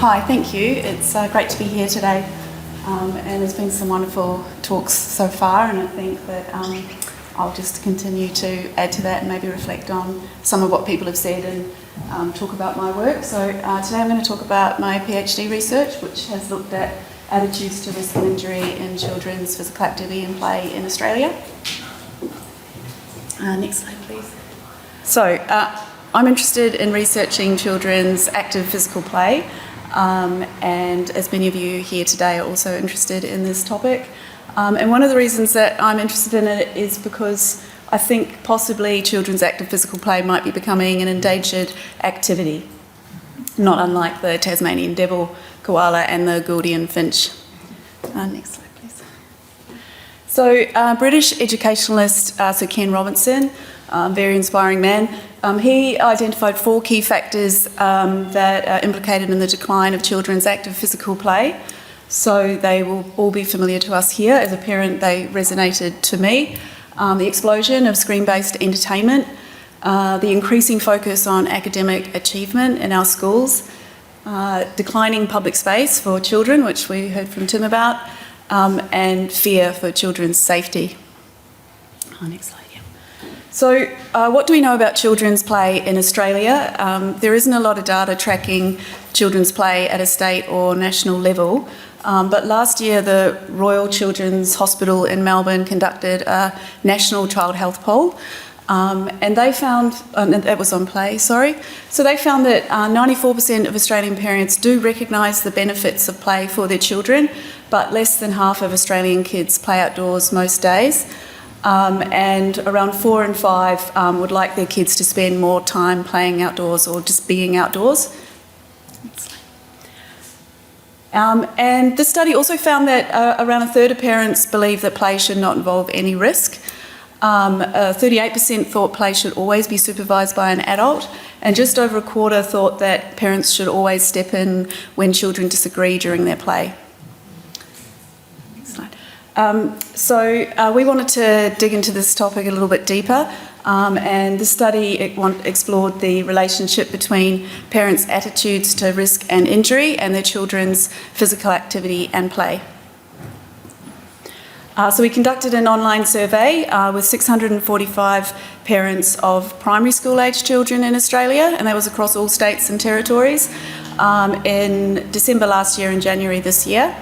Hi, thank you. It's great to be here today, and there's been some wonderful talks so far, and I think that I'll just continue to add to that and maybe reflect on some of what people have said and talk about my work. So today I'm going to talk about my PhD research, which has looked at attitudes to risk and injury in children's physical activity and play in Australia. Next slide, please. So I'm interested in researching children's active physical play, and as many of you here today are also interested in this topic. And one of the reasons that I'm interested in it is because I think possibly children's active physical play might be becoming an endangered activity, not unlike the Tasmanian devil, koala and the Gouldian finch. Next slide, please. So British educationalist Sir Ken Robinson, very inspiring man, he identified 4 key factors that are implicated in the decline of children's active physical play. So they will all be familiar to us here. As a parent, they resonated to me. The explosion of screen-based entertainment, the increasing focus on academic achievement in our schools, declining public space for children, which we heard from Tim about, and fear for children's safety. Next slide. So what do we know about children's play in Australia? There isn't a lot of data tracking children's play at a state or national level, but last year the Royal Children's Hospital in Melbourne conducted a national child health poll, and they found, that was on play, sorry, so they found that 94% of Australian parents do recognise the benefits of play for their children, but less than half of Australian kids play outdoors most days. And around 4 in 5 would like their kids to spend more time playing outdoors or just being outdoors. And this study also found that around a third of parents believe that play should not involve any risk. 38% thought play should always be supervised by an adult, and just over a quarter thought that parents should always step in when children disagree during their play. So we wanted to dig into this topic a little bit deeper, and the study explored the relationship between parents' attitudes to risk and injury and their children's physical activity and play. So we conducted an online survey with 645 parents of primary school age children in Australia, and that was across all states and territories, in December last year and January this year.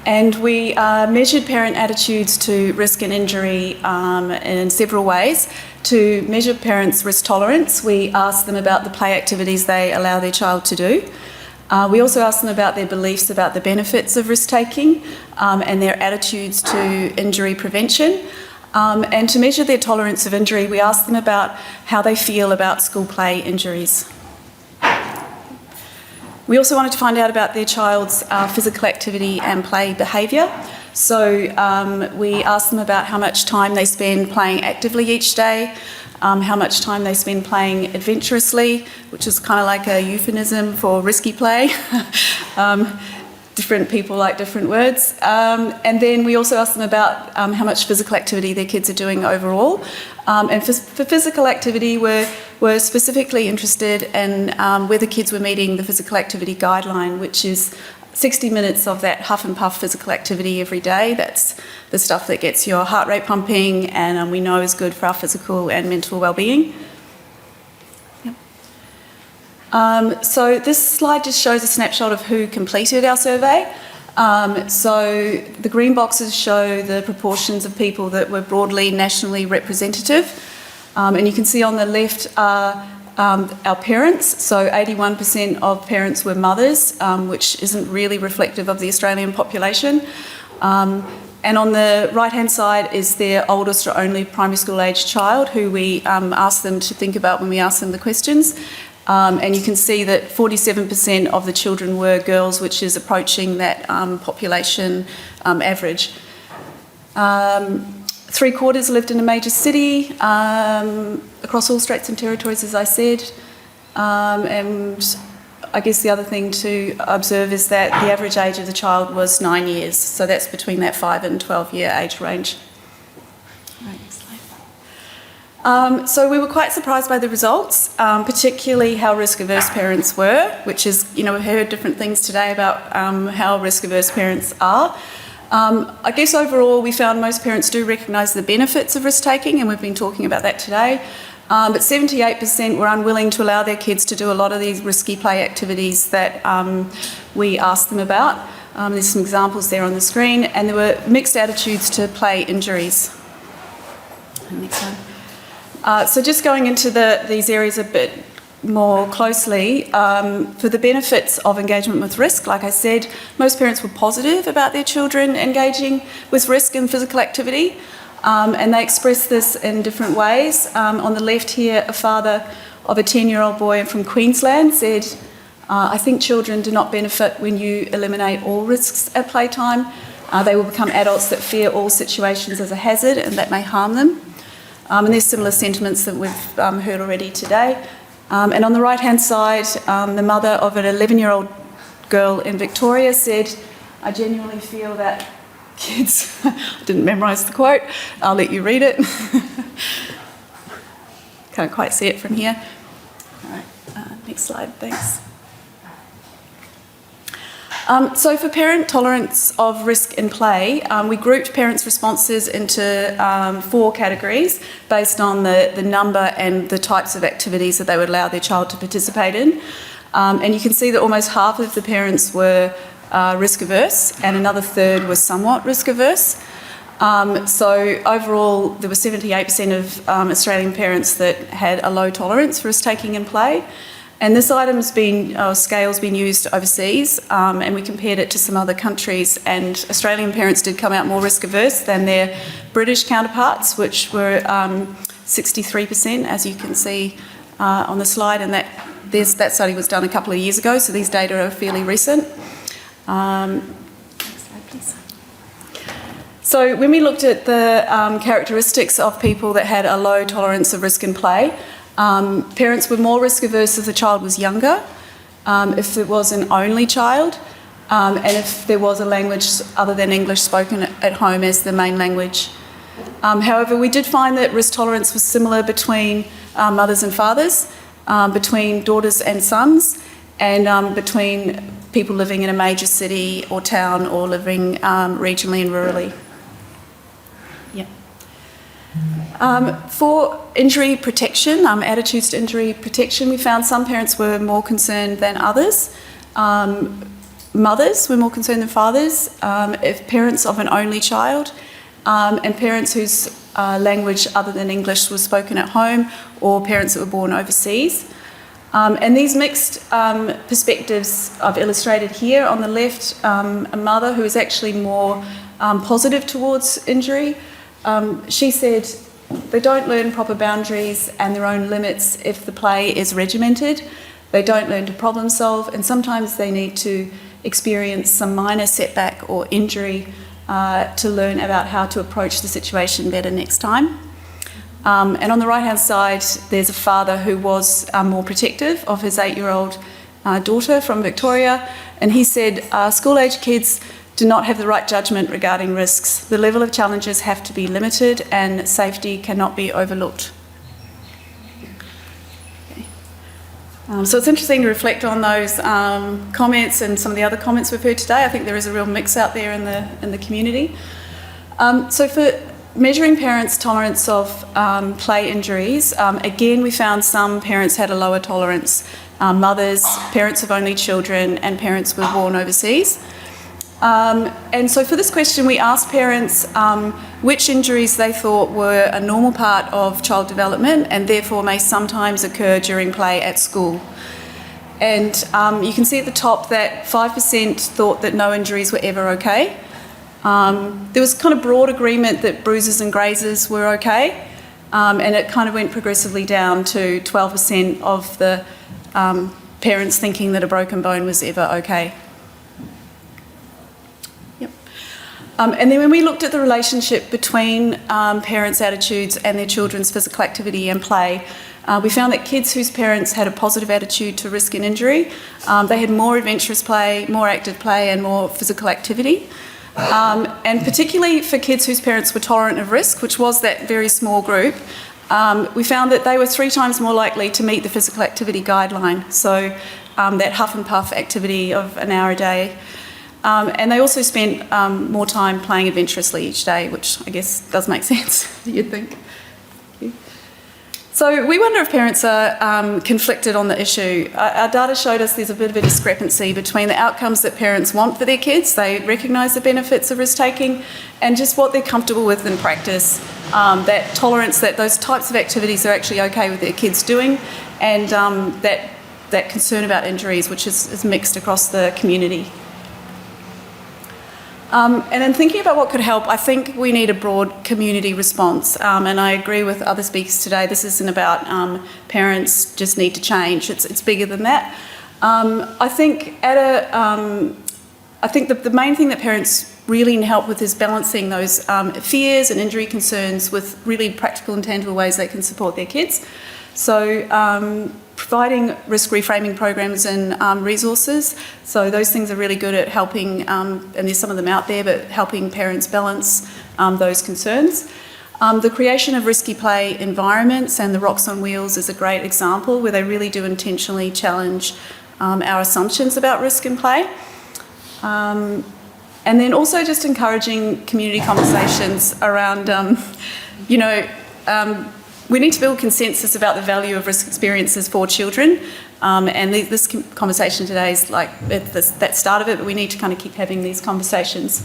And we measured parent attitudes to risk and injury in several ways. To measure parents' risk tolerance, we asked them about the play activities they allow their child to do. We also asked them about their beliefs about the benefits of risk-taking and their attitudes to injury prevention. And to measure their tolerance of injury, we asked them about how they feel about school play injuries. We also wanted to find out about their child's physical activity and play behaviour. So we asked them about how much time they spend playing actively each day, how much time they spend playing adventurously, which is kind of like a euphemism for risky play. Different people like different words. And then we also asked them about how much physical activity their kids are doing overall. And for physical activity, we're specifically interested in whether kids were meeting the physical activity guideline, which is 60 minutes of that huff and puff physical activity every day. That's the stuff that gets your heart rate pumping and we know is good for our physical and mental well-being. So this slide just shows a snapshot of who completed our survey. So the green boxes show the proportions of people that were broadly nationally representative. And you can see on the left are our parents. So 81% of parents were mothers, which isn't really reflective of the Australian population. And on the right-hand side is their oldest or only primary school age child, who we asked them to think about when we asked them the questions. And you can see that 47% of the children were girls, which is approaching that population average. 3/4 lived in a major city, across all states and territories, as I said. And I guess the other thing to observe is that the average age of the child was 9 years, so that's between that 5 and 12-year age range. Right, next slide. So we were quite surprised by the results, particularly how risk-averse parents were, which is, we've heard different things today about how risk-averse parents are. I guess overall we found most parents do recognise the benefits of risk-taking, and we've been talking about that today. But 78% were unwilling to allow their kids to do a lot of these risky play activities that we asked them about. There's some examples there on the screen, and there were mixed attitudes to play injuries. Next one. So just going into these areas a bit more closely, for the benefits of engagement with risk, like I said, most parents were positive about their children engaging with risk and physical activity, and they expressed this in different ways. On the left here, a father of a 10-year-old boy from Queensland said, I think children do not benefit when you eliminate all risks at playtime. They will become adults that fear all situations as a hazard and that may harm them. And there's similar sentiments that we've heard already today. And on the right-hand side, the mother of an 11-year-old girl in Victoria said, I genuinely feel that kids... I didn't memorise the quote. I'll let you read it. Can't quite see it from here. All right, next slide, thanks. So for parent tolerance of risk in play, we grouped parents' responses into 4 categories based on the number and the types of activities that they would allow their child to participate in. And you can see that almost half of the parents were risk averse and another third was somewhat risk averse. So overall, there were 78% of Australian parents that had a low tolerance for risk-taking in play. And this scale's been used overseas, and we compared it to some other countries, and Australian parents did come out more risk-averse than their British counterparts, which were 63%, as you can see on the slide, and that study was done a couple of years ago, so these data are fairly recent. Next slide, please. So when we looked at the characteristics of people that had a low tolerance of risk in play, parents were more risk averse if the child was younger, if it was an only child, and if there was a language other than English spoken at home as the main language. However, we did find that risk tolerance was similar between mothers and fathers, between daughters and sons, and between people living in a major city or town or living regionally and rurally. For injury protection, attitudes to injury protection, we found some parents were more concerned than others. Mothers were more concerned than fathers, if parents of an only child, and parents whose language other than English was spoken at home, or parents that were born overseas. And these mixed perspectives I've illustrated here. On the left, a mother who is actually more positive towards injury. She said, they don't learn proper boundaries and their own limits if the play is regimented. They don't learn to problem solve, and sometimes they need to experience some minor setback or injury to learn about how to approach the situation better next time. And on the right-hand side, there's a father who was more protective of his 8-year-old daughter from Victoria, and he said, school-age kids do not have the right judgment regarding risks. The level of challenges have to be limited and safety cannot be overlooked. Okay. So it's interesting to reflect on those comments and some of the other comments we've heard today. I think there is a real mix out there in the community. So for measuring parents' tolerance of play injuries, again we found some parents had a lower tolerance. Mothers, parents of only children, and parents were born overseas. And so for this question, we asked parents which injuries they thought were a normal part of child development and therefore may sometimes occur during play at school. And you can see at the top that 5% thought that no injuries were ever okay. There was kind of broad agreement that bruises and grazes were okay, and it kind of went progressively down to 12% of the parents thinking that a broken bone was ever okay. And then when we looked at the relationship between parents' attitudes and their children's physical activity and play, we found that kids whose parents had a positive attitude to risk and injury, they had more adventurous play, more active play, and more physical activity. And particularly for kids whose parents were tolerant of risk, which was that very small group, we found that they were 3 times more likely to meet the physical activity guideline, so that huff and puff activity of an hour a day. And they also spent more time playing adventurously each day, which I guess does make sense, you'd think. So we wonder if parents are conflicted on the issue. Our data showed us there's a bit of a discrepancy between the outcomes that parents want for their kids, they recognise the benefits of risk-taking, and just what they're comfortable with in practice, that tolerance that those types of activities are actually okay with their kids doing, and that concern about injuries, which is mixed across the community. And in thinking about what could help, I think we need a broad community response. And I agree with other speakers today. This isn't about parents just need to change. It's bigger than that. I think the main thing that parents really need help with is balancing those fears and injury concerns with really practical and tangible ways they can support their kids. So providing risk reframing programs and resources. So those things are really good at helping, and there's some of them out there, but helping parents balance those concerns. The creation of risky play environments, and the Rocks on Wheels is a great example where they really do intentionally challenge our assumptions about risk and play. And then also just encouraging community conversations around, we need to build consensus about the value of risk experiences for children, and this conversation today is like that start of it, but we need to kind of keep having these conversations.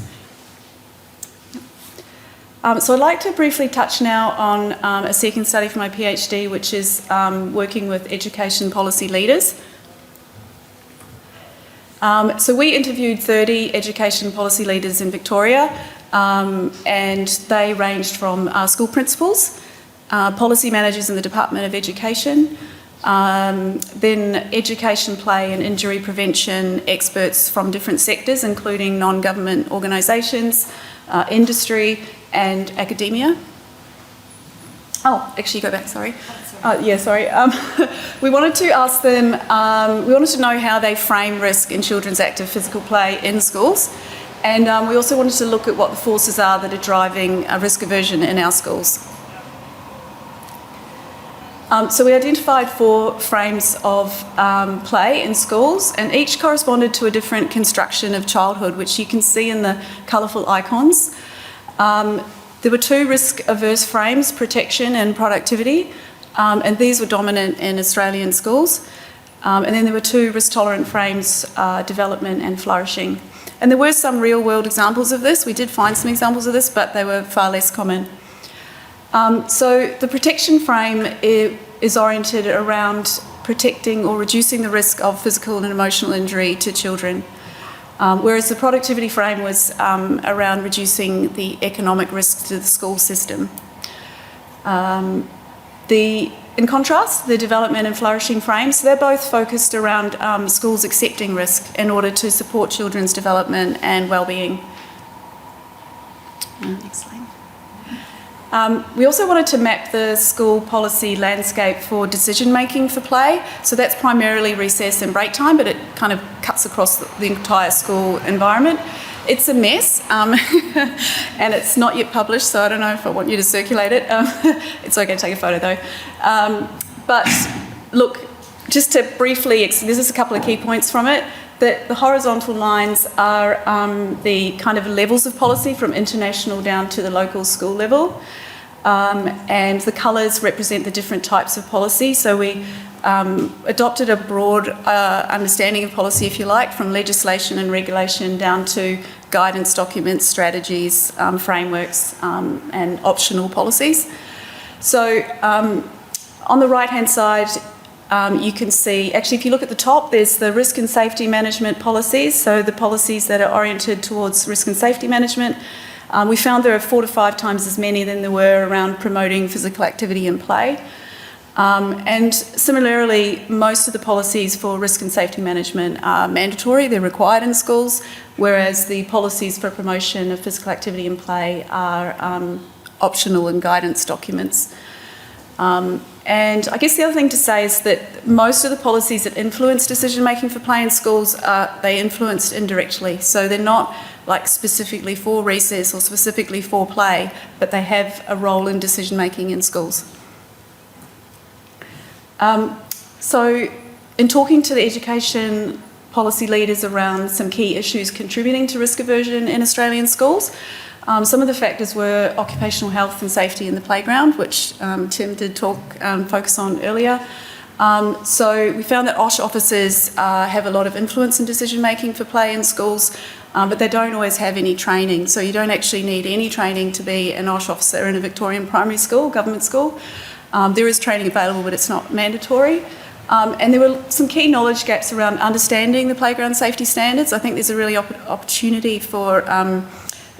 So I'd like to briefly touch now on a second study for my PhD, which is working with education policy leaders. So we interviewed 30 education policy leaders in Victoria, and they ranged from school principals, policy managers in the Department of Education, then education, play and injury prevention experts from different sectors, including non-government organisations, industry and academia. Oh, actually go back, sorry. We wanted to ask them, we wanted to know how they frame risk in children's active physical play in schools, and we also wanted to look at what the forces are that are driving risk aversion in our schools. So we identified 4 frames of play in schools, and each corresponded to a different construction of childhood, which you can see in the colourful icons. There were 2 risk-averse frames, protection and productivity, and these were dominant in Australian schools. And then there were 2 risk-tolerant frames, development and flourishing. And there were some real-world examples of this. We did find some examples of this, but they were far less common. So the protection frame is oriented around protecting or reducing the risk of physical and emotional injury to children, whereas the productivity frame was around reducing the economic risk to the school system. In contrast, the development and flourishing frames, they're both focused around schools accepting risk in order to support children's development and well-being. Next slide. We also wanted to map the school policy landscape for decision-making for play. So that's primarily recess and break time, but it kind of cuts across the entire school environment. It's a mess, and it's not yet published, so I don't know if I want you to circulate it. It's okay to take a photo though. But look, just to briefly, this is a couple of key points from it. The horizontal lines are the kind of levels of policy from international down to the local school level. And the colours represent the different types of policy. So we adopted a broad understanding of policy, if you like, from legislation and regulation down to guidance documents, strategies, frameworks, and optional policies. So on the right-hand side, you can see, actually, if you look at the top, there's the risk and safety management policies, so the policies that are oriented towards risk and safety management. We found there are 4 to 5 times as many than there were around promoting physical activity and play. And similarly, most of the policies for risk and safety management are mandatory, they're required in schools, whereas the policies for promotion of physical activity and play are optional and guidance documents. And I guess the other thing to say is that most of the policies that influence decision-making for play in schools, they influenced indirectly. So they're not like specifically for recess or specifically for play, but they have a role in decision-making in schools. So in talking to the education policy leaders around some key issues contributing to risk aversion in Australian schools, some of the factors were occupational health and safety in the playground, which Tim did focus on earlier. So we found that OSH officers have a lot of influence in decision making for play in schools, but they don't always have any training. So you don't actually need any training to be an OSH officer in a Victorian primary school, government school. There is training available, but it's not mandatory. And there were some key knowledge gaps around understanding the playground safety standards. I think there's a really opportunity for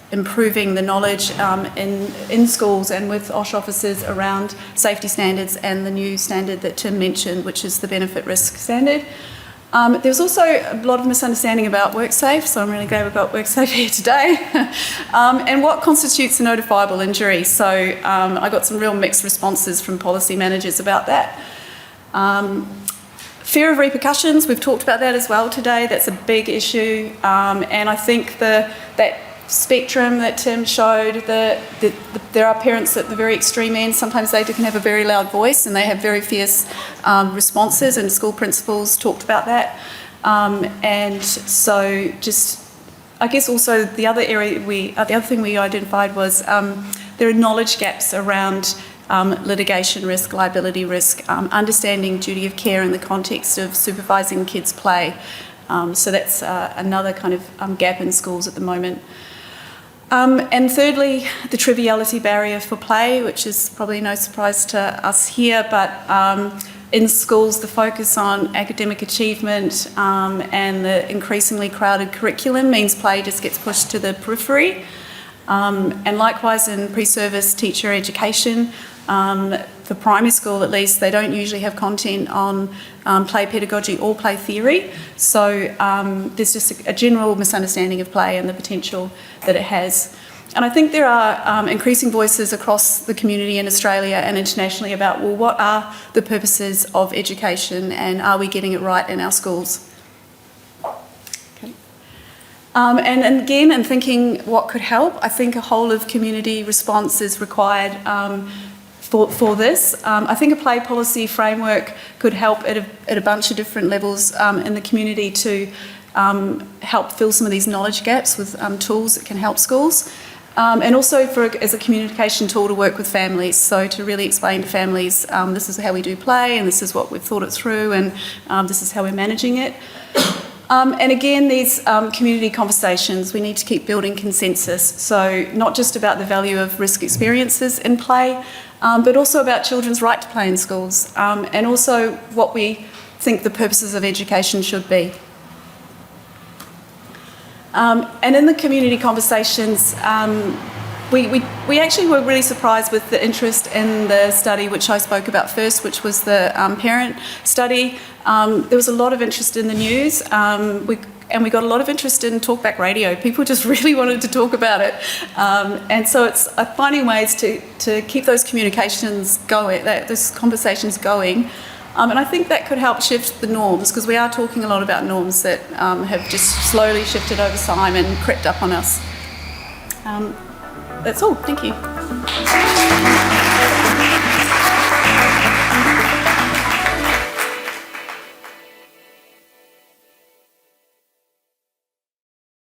improving the knowledge in schools and with OSH officers around safety standards and the new standard that Tim mentioned, which is the benefit risk standard. There was also a lot of misunderstanding about WorkSafe, so I'm really glad we've got WorkSafe here today, and what constitutes a notifiable injury. So I got some real mixed responses from policy managers about that. Fear of repercussions, we've talked about that as well today. That's a big issue, and I think that spectrum that Tim showed, there are parents at the very extreme end. Sometimes they can have a very loud voice and they have very fierce responses, and school principals talked about that. And so just, I guess also the other thing we identified was there are knowledge gaps around litigation risk, liability risk, understanding duty of care in the context of supervising kids' play. So that's another kind of gap in schools at the moment. And thirdly, the triviality barrier for play, which is probably no surprise to us here, but in schools the focus on academic achievement and the increasingly crowded curriculum means play just gets pushed to the periphery. And likewise in pre-service teacher education, for primary school at least, they don't usually have content on play pedagogy or play theory. So there's just a general misunderstanding of play and the potential that it has. And I think there are increasing voices across the community in Australia and internationally about, well, what are the purposes of education and are we getting it right in our schools? Okay. And again, in thinking what could help, I think a whole of community response is required for this. I think a play policy framework could help at a bunch of different levels in the community to help fill some of these knowledge gaps with tools that can help schools. And also as a communication tool to work with families, so to really explain to families this is how we do play and this is what we've thought it through and this is how we're managing it. And again, these community conversations, we need to keep building consensus. So not just about the value of risk experiences in play, but also about children's right to play in schools, and also what we think the purposes of education should be. And in the community conversations, we actually were really surprised with the interest in the study which I spoke about first, which was the parent study. There was a lot of interest in the news, and we got a lot of interest in talkback radio. People just really wanted to talk about it. And so it's finding ways to keep those communications going, those conversations going. And I think that could help shift the norms, because we are talking a lot about norms that have just slowly shifted over time and crept up on us. That's all. Thank you.